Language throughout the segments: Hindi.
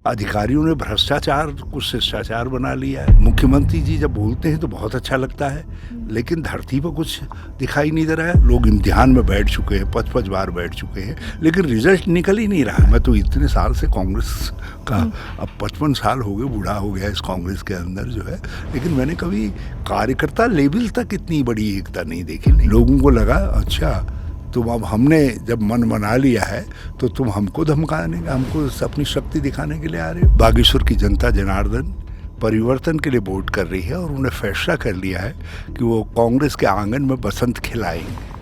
अधिकारियों ने भ्रष्टाचार को शिष्टाचार बना लिया है। मुख्यमंत्री जी जब बोलते हैं तो बहुत अच्छा लगता है, लेकिन धरती पर कुछ दिखाई नहीं दे रहा है। लोग इम्तिहान में बैठ चुके हैं, 5-5 बार बैठ चुके हैं, लेकिन रिजल्ट निकल ही नहीं रहा है। मैं तो इतने साल से कांग्रेस का, अब 55 साल हो गए, बूढ़ा हो गया इस कांग्रेस के अंदर जो है, लेकिन मैंने कभी कार्यकर्ता लेवल तक इतनी बड़ी एकता नहीं देखी। लोगों को लगा अच्छा तुम अब हमने जब मन बना लिया है तो तुम हमको धमकाने, हमको अपनी शक्ति दिखाने के लिए आ रहे हो। बागेश्वर की जनता जनार्दन परिवर्तन के लिए वोट कर रही है और उन्होंने फैसला कर लिया है कि वो कांग्रेस के आंगन में बसंत खिलाएंगे।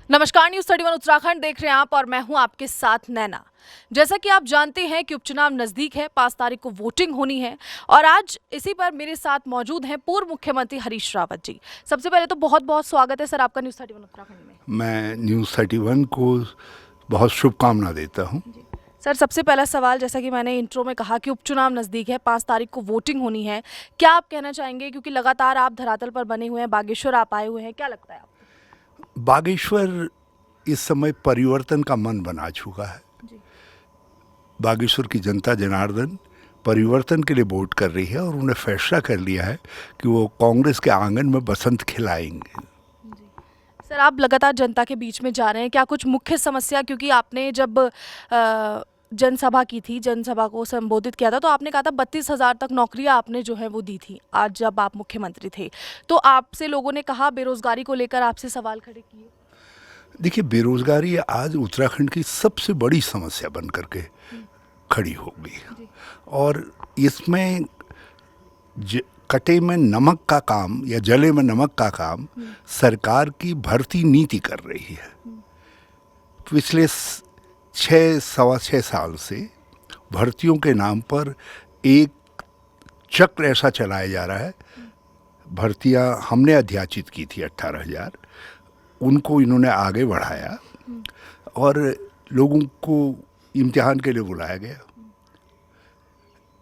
नमस्कार, न्यूज 31 उत्तराखंड देख रहे हैं आप और मैं हूं आपके साथ नैना। जैसा कि आप जानते हैं कि उपचुनाव नजदीक है, 5 तारीख को वोटिंग होनी है और आज इसी पर मेरे साथ मौजूद हैं पूर्व मुख्यमंत्री हरीश रावत जी। सबसे पहले तो बहुत बहुत स्वागत है सर आपका न्यूज 31 उत्तराखंड में। मैं न्यूज 31 को बहुत शुभकामना देता हूँ। सर, सबसे पहला सवाल, जैसा कि मैंने इंट्रो में कहा कि उपचुनाव नजदीक है, 5 तारीख को वोटिंग होनी है, क्या आप कहना चाहेंगे? क्योंकि लगातार आप धरातल पर बने हुए हैं, बागेश्वर आप आए हुए हैं, क्या लगता है आपको? बागेश्वर इस समय परिवर्तन का मन बना चुका है। बागेश्वर की जनता जनार्दन परिवर्तन के लिए वोट कर रही है और उन्होंने फैसला कर लिया है कि वो कांग्रेस के आंगन में बसंत खिलाएंगे। सर, आप लगातार जनता के बीच में जा रहे हैं, क्या कुछ मुख्य समस्या, क्योंकि आपने जब जनसभा की थी, जनसभा को संबोधित किया था, तो आपने कहा था 32,000 तक नौकरियां आपने जो है वो दी थी आज जब आप मुख्यमंत्री थे, तो आपसे लोगों ने कहा, बेरोजगारी को लेकर आपसे सवाल खड़े किए? देखिए, बेरोजगारी आज उत्तराखंड की सबसे बड़ी समस्या बन करके खड़ी हो गई और इसमें कटे में नमक का काम या जले में नमक का काम सरकार की भर्ती नीति कर रही है। पिछले 6-6.25 साल से भर्तियों के नाम पर एक चक्र ऐसा चलाया जा रहा है। भर्तियां हमने अध्याचित की थी 18,000, उनको इन्होंने आगे बढ़ाया और लोगों को इम्तिहान के लिए बुलाया गया।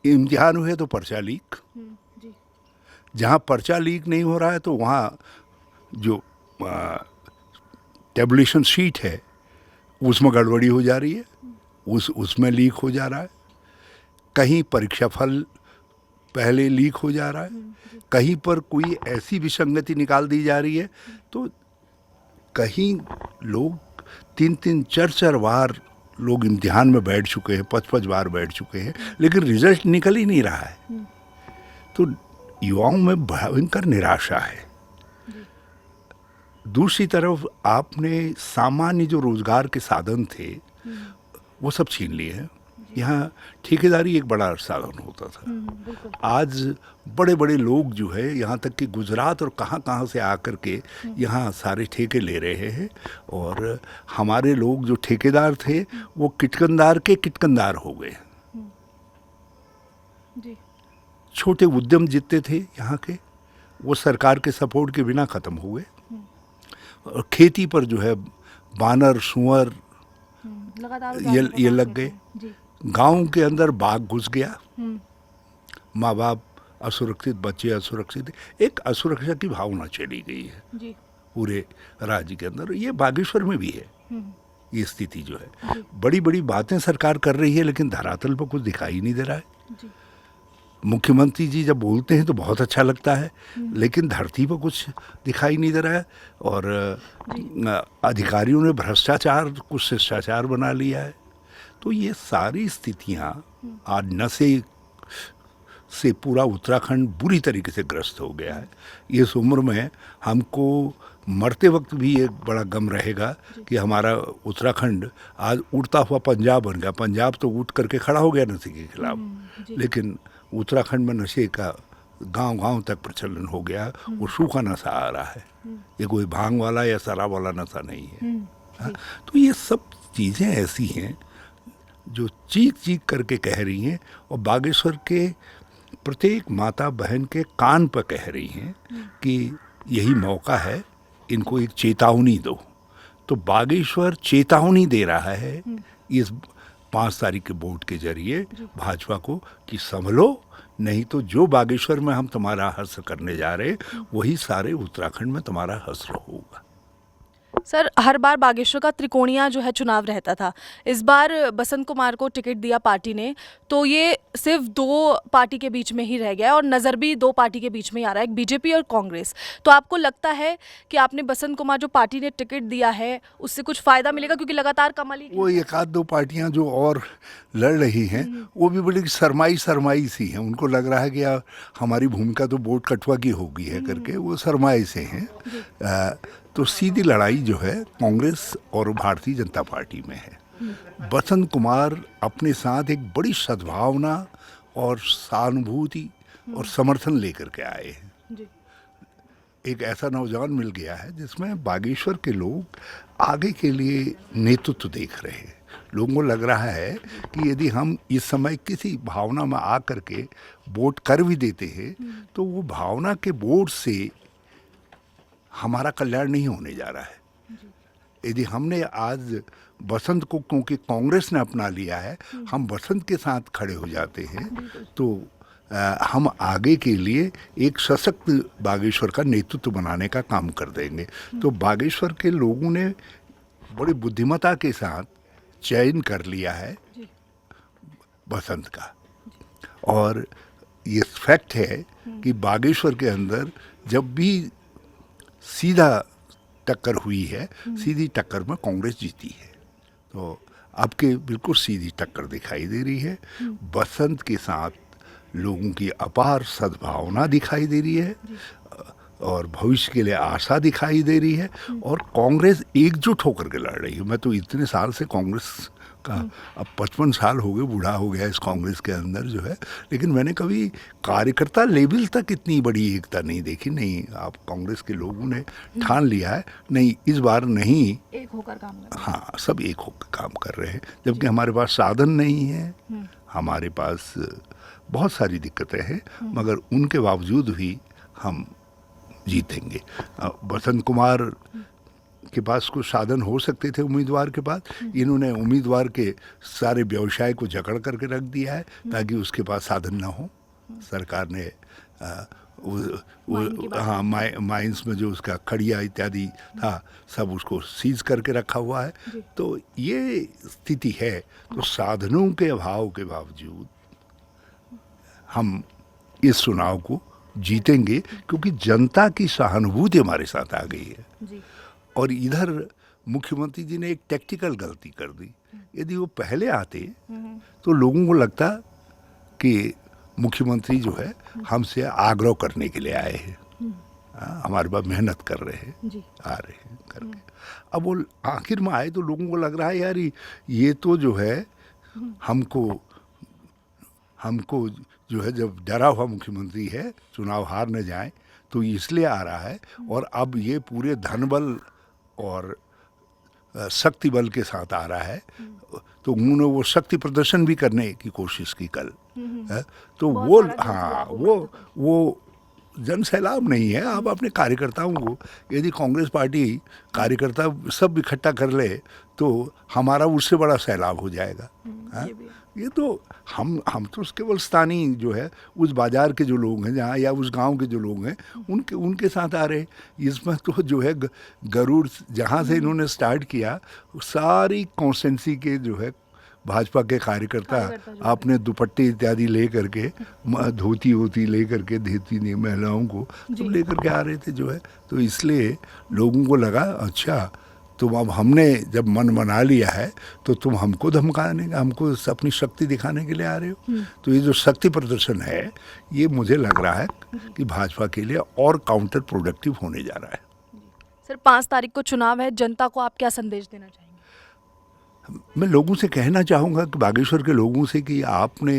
इम्तिहान हुए तो पर्चा लीक, जहाँ पर्चा लीक नहीं हो रहा है तो वहाँ जो टेबुलेशन शीट है उसमें गड़बड़ी हो जा रही है, उसमें लीक हो जा रहा है। कहीं परीक्षा फल पहले लीक हो जा रहा है, कहीं पर कोई ऐसी विसंगति निकाल दी जा रही है, तो कहीं लोग 3-3, 4-4 बार लोग इम्तिहान में बैठ चुके हैं, 5-5 बार बैठ चुके हैं, लेकिन रिजल्ट निकल ही नहीं रहा है। तो युवाओं में भयंकर निराशा है। दूसरी तरफ आपने सामान्य जो रोजगार के साधन थे वो सब छीन लिए हैं। यहाँ ठेकेदारी एक बड़ा साधन होता था। आज बड़े बड़े लोग जो है, यहाँ तक कि गुजरात और कहाँ से आकर के यहाँ सारे ठेके ले रहे हैं और हमारे लोग जो ठेकेदार थे वो किटकंदार के किटकंदार हो गए। छोटे उद्यम जितने थे यहाँ के, वो सरकार के सपोर्ट के बिना ख़त्म हो गए और खेती पर जो है बानर सुअर ये लग गए। गांव के अंदर बाघ घुस गया, माँ बाप असुरक्षित, बच्चे असुरक्षित, एक असुरक्षा की भावना चली गई है पूरे राज्य के अंदर। ये बागेश्वर में भी है ये स्थिति जो है। बड़ी बड़ी बातें सरकार कर रही है लेकिन धरातल पर कुछ दिखाई नहीं दे रहा है। मुख्यमंत्री जी जब बोलते हैं तो बहुत अच्छा लगता है, लेकिन धरती पर कुछ दिखाई नहीं दे रहा है और अधिकारियों ने भ्रष्टाचार को शिष्टाचार बना लिया है। तो ये सारी स्थितियाँ आज नशे से पूरा उत्तराखंड बुरी तरीके से ग्रस्त हो गया है। इस उम्र में हमको मरते वक्त भी एक बड़ा गम रहेगा कि हमारा उत्तराखंड आज उड़ता हुआ पंजाब बन गया। पंजाब तो उठ करके खड़ा हो गया नशे के खिलाफ, लेकिन उत्तराखंड में नशे का गांव-गांव तक प्रचलन हो गया। वो सूखा नशा आ रहा है, ये कोई भांग वाला या शराब वाला नशा नहीं है। तो ये सब चीज़ें ऐसी हैं जो चीख चीख करके कह रही हैं और बागेश्वर के प्रत्येक माता बहन के कान पर कह रही हैं कि यही मौका है, इनको एक चेतावनी दो। तो बागेश्वर चेतावनी दे रहा है इस 5 तारीख के वोट के जरिए भाजपा को कि संभलो, नहीं तो जो बागेश्वर में हम तुम्हारा हश्र करने जा रहे वही सारे उत्तराखंड में तुम्हारा हश्र होगा। सर हर बार बागेश्वर का त्रिकोणीय जो है चुनाव रहता था, इस बार बसंत कुमार को टिकट दिया पार्टी ने, तो ये सिर्फ दो पार्टी के बीच में ही रह गया है और नज़र भी दो पार्टी के बीच में ही आ रहा है, एक बीजेपी और कांग्रेस। तो आपको लगता है कि आपने बसंत कुमार जो पार्टी ने टिकट दिया है उससे कुछ फ़ायदा मिलेगा, क्योंकि लगातार कमल ही वो एक आध दो पार्टियां जो और लड़ रही हैं वो भी बड़ी शरमाई सी हैं। उनको लग रहा है कि यार हमारी भूमिका तो वोट कटवा की हो गई है करके वो शरमाए से हैं। तो सीधी लड़ाई जो है कांग्रेस और भारतीय जनता पार्टी में है। बसंत कुमार अपने साथ एक बड़ी सद्भावना और सहानुभूति और समर्थन लेकर के आए हैं। जी। एक ऐसा नौजवान मिल गया है जिसमें बागेश्वर के लोग आगे के लिए नेतृत्व देख रहे हैं। लोगों को लग रहा है कि यदि हम इस समय किसी भावना में आ करके वोट कर भी देते हैं तो वो भावना के वोट से हमारा कल्याण नहीं होने जा रहा है। यदि हमने आज बसंत को, क्योंकि कांग्रेस ने अपना लिया है, हम बसंत के साथ खड़े हो जाते हैं तो हम आगे के लिए एक सशक्त बागेश्वर का नेतृत्व बनाने का काम कर देंगे। तो बागेश्वर के लोगों ने बड़ी बुद्धिमत्ता के साथ चयन कर लिया है बसंत का। और ये फैक्ट है कि बागेश्वर के अंदर जब भी सीधा टक्कर हुई है, सीधी टक्कर में कांग्रेस जीती है। तो अब के बिल्कुल सीधी टक्कर दिखाई दे रही है। बसंत के साथ लोगों की अपार सद्भावना दिखाई दे रही है और भविष्य के लिए आशा दिखाई दे रही है और कांग्रेस एकजुट होकर के लड़ रही है। मैं तो इतने साल से कांग्रेस का, अब 55 साल हो गए, बूढ़ा हो गया इस कांग्रेस के अंदर जो है, लेकिन मैंने कभी कार्यकर्ता लेवल तक इतनी बड़ी एकता नहीं देखी। नहीं, आप कांग्रेस के लोगों ने ठान लिया है, नहीं इस बार नहीं, एक होकर काम कर रहे हैं। हाँ सब एक होकर काम कर रहे हैं। जबकि हमारे पास साधन नहीं है, हमारे पास बहुत सारी दिक्कतें हैं, मगर उनके बावजूद भी हम जीतेंगे। बसंत कुमार के पास कुछ साधन हो सकते थे उम्मीदवार के पास, इन्होंने उम्मीदवार के सारे व्यवसाय को जकड़ करके रख दिया है ताकि उसके पास साधन ना हो। सरकार ने हाँ माइंस में जो उसका खड़िया इत्यादि था सब उसको सीज करके रखा हुआ है। तो ये स्थिति है। तो साधनों के अभाव के बावजूद हम इस चुनाव को जीतेंगे क्योंकि जनता की सहानुभूति हमारे साथ आ गई है। जी। और इधर मुख्यमंत्री जी ने एक टैक्टिकल गलती कर दी। यदि वो पहले आते तो लोगों को लगता कि मुख्यमंत्री जो है हमसे आग्रह करने के लिए आए हैं, हमारे पास मेहनत कर रहे हैं, आ रहे हैं करके। अब वो आखिर में आए तो लोगों को लग रहा है यार ये तो जो है हमको जो है जब डरा हुआ मुख्यमंत्री है चुनाव हार न जाए तो इसलिए आ रहा है, और अब ये पूरे धन बल और शक्ति बल के साथ आ रहा है। तो उन्होंने वो शक्ति प्रदर्शन भी करने की कोशिश की कल। तो वो हाँ वो जन सैलाब नहीं है। आप अपने कार्यकर्ताओं को, यदि कांग्रेस पार्टी कार्यकर्ता सब इकट्ठा कर ले तो हमारा उससे बड़ा सैलाब हो जाएगा। ये तो हम तो केवल स्थानीय जो है उस बाजार के जो लोग हैं जहाँ, या उस गांव के जो लोग हैं उनके साथ आ रहे। इसमें तो जो है गरुड़ जहाँ से इन्होंने स्टार्ट किया सारी कॉन्स्टिट्यूंसी के जो है भाजपा के कार्यकर्ता अपने दुपट्टे इत्यादि ले करके, धोती होती ले करके, देती नहीं महिलाओं को सब ले करके आ रहे थे जो है। तो इसलिए लोगों को लगा अच्छा तुम अब हमने जब मन बना लिया है तो तुम हमको धमकाने, हमको अपनी शक्ति दिखाने के लिए आ रहे हो। तो ये जो शक्ति प्रदर्शन है ये मुझे लग रहा है कि भाजपा के लिए और काउंटर प्रोडक्टिव होने जा रहा है। सर 5 तारीख को चुनाव है, जनता को आप क्या संदेश देना चाहेंगे? मैं लोगों से कहना चाहूँगा कि बागेश्वर के लोगों से कि आपने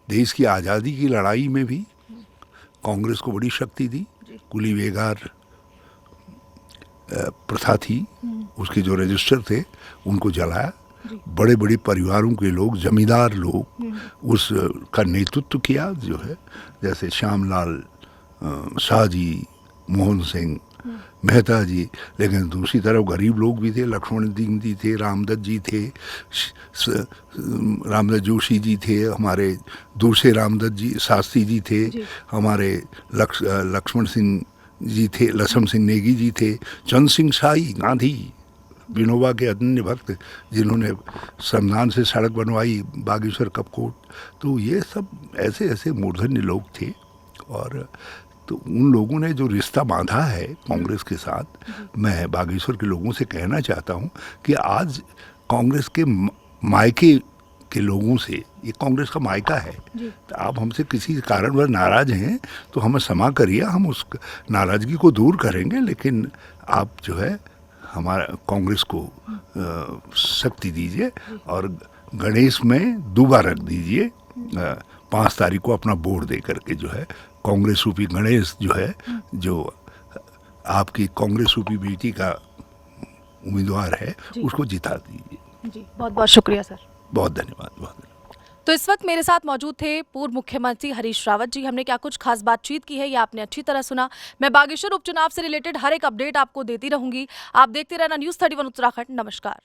देश की आज़ादी की लड़ाई में भी कांग्रेस को बड़ी शक्ति दी। कुली बेगार प्रथा थी, उसके जो रजिस्टर थे उनको जलाया। बड़े बड़े परिवारों के लोग, जमींदार लोग उसका नेतृत्व किया जो है, जैसे श्यामलाल शाह जी, मोहन सिंह मेहता जी। लेकिन दूसरी तरफ गरीब लोग भी थे, लक्ष्मण सिंह जी थे, रामदत्त जी थे, रामदत्त जोशी जी थे, हमारे दूसरे रामदत्त जी शास्त्री जी थे, हमारे लक्ष्मण सिंह जी थे, लक्ष्मण सिंह नेगी जी थे, चंद सिंह साई, गांधी, विनोबा के अनन्य भक्त जिन्होंने श्रमदान से सड़क बनवाई, बागेश्वर कपकोट। तो ये सब ऐसे ऐसे मूर्धन्य लोग थे। और तो उन लोगों ने जो रिश्ता बांधा है कांग्रेस के साथ, मैं बागेश्वर के लोगों से कहना चाहता हूँ कि आज कांग्रेस के मायके के लोगों से, ये कांग्रेस का मायका है, तो आप हमसे किसी कारणवश नाराज हैं तो हमें क्षमा करिए, हम उस नाराजगी को दूर करेंगे। लेकिन आप जो है हमारा कांग्रेस को शक्ति दीजिए और गणेश में दूबा रख दीजिए। 5 तारीख को अपना वोट दे करके जो है कांग्रेस रूपी गणेश जो है, जो आपकी कांग्रेस रूपी बेटी का उम्मीदवार है, उसको जिता दीजिए। जी, बहुत बहुत शुक्रिया सर। बहुत धन्यवाद, बहुत धन्यवाद। तो इस वक्त मेरे साथ मौजूद थे पूर्व मुख्यमंत्री हरीश रावत जी। हमने क्या कुछ खास बातचीत की है ये आपने अच्छी तरह सुना। मैं बागेश्वर उपचुनाव से रिलेटेड हर एक अपडेट आपको देती रहूंगी। आप देखते रहना न्यूज़ 31 उत्तराखंड। नमस्कार।